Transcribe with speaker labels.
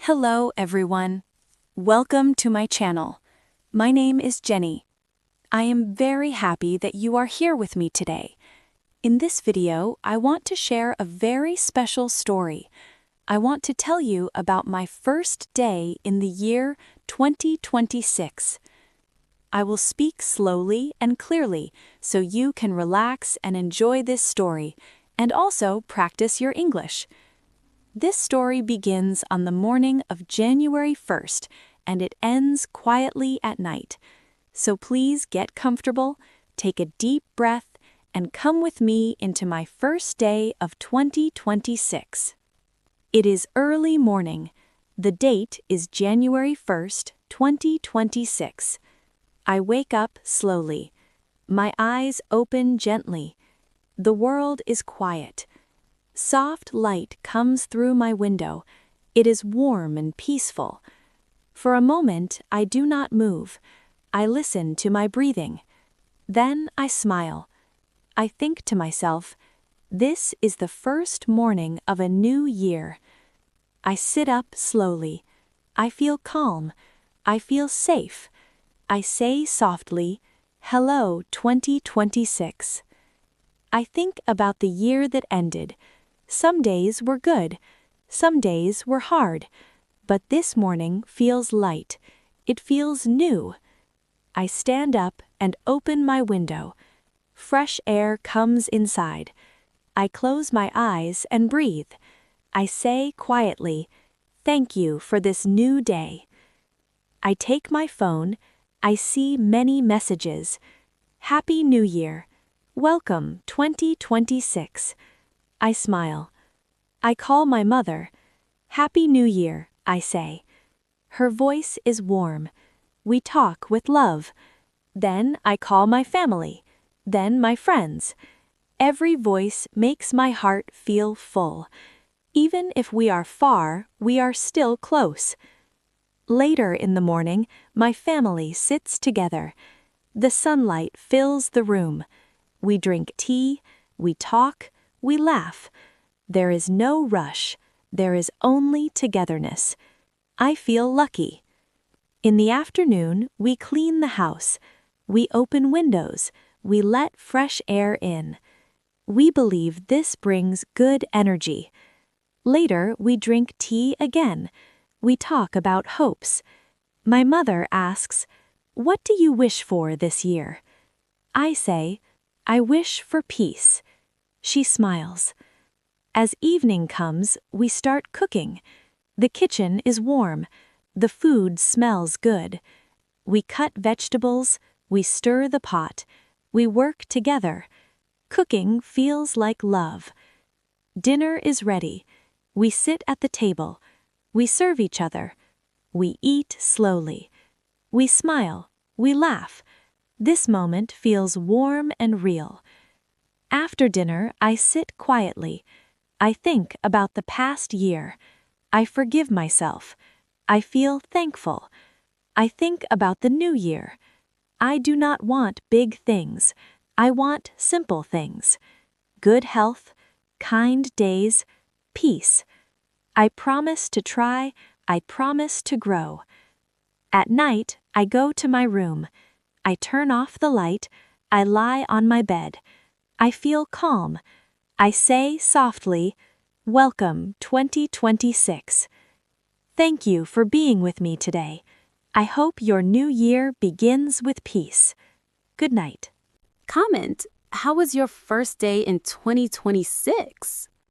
Speaker 1: Hello, everyone. Welcome to my channel. My name is Jenny. I am very happy that you are here with me today. In this video, I want to share a very special story. I want to tell you about my first day in the year 2026. I will speak slowly and clearly so you can relax and enjoy this story, and also practice your English. This story begins on the morning of January 1st, and it ends quietly at night. So please get comfortable, take a deep breath, and come with me into my first day of 2026. It is early morning. The date is January 1st, 2026. I wake up slowly. My eyes open gently. The world is quiet. Soft light comes through my window. It is warm and peaceful. For a moment, I do not move. I listen to my breathing. Then I smile. I think to myself, this is the first morning of a new year. I sit up slowly. I feel calm. I feel safe. I say softly, "Hello, 2026." I think about the year that ended. Some days were good. Some days were hard. But this morning feels light. It feels new. I stand up and open my window. Fresh air comes inside. I close my eyes and breathe. I say quietly, "Thank you for this new day." I take my phone. I see many messages. "Happy New Year. Welcome, 2026. I smile. I call my mother. "Happy New Year," I say. Her voice is warm. We talk with love. Then I call my family. Then my friends. Every voice makes my heart feel full. Even if we are far, we are still close. Later in the morning, my family sits together. The sunlight fills the room. We drink tea, we talk, we laugh. There is no rush. There is only togetherness. I feel lucky. In the afternoon, we clean the house. We open windows. We let fresh air in. We believe this brings good energy. Later, we drink tea again. We talk about hopes. My mother asks, "What do you wish for this year?" I say, "I wish for peace." She smiles. As evening comes, we start cooking. The kitchen is warm. The food smells good. We cut vegetables. We stir the pot. We work together. Cooking feels like love. Dinner is ready. We sit at the table. We serve each other. We eat slowly. We smile. We laugh. This moment feels warm and real. After dinner, I sit quietly. I think about the past year. I forgive myself. I feel thankful. I think about the new year. I do not want big things. I want simple things. Good health, kind days, peace. I promise to try. I promise to grow. At night, I go to my room. I turn off the light. I lie on my bed. I feel calm. I say softly, "Welcome, 2026. Thank you for being with me today. I hope your new year begins with peace. Good night."
Speaker 2: Comment, how was your first day in 2026?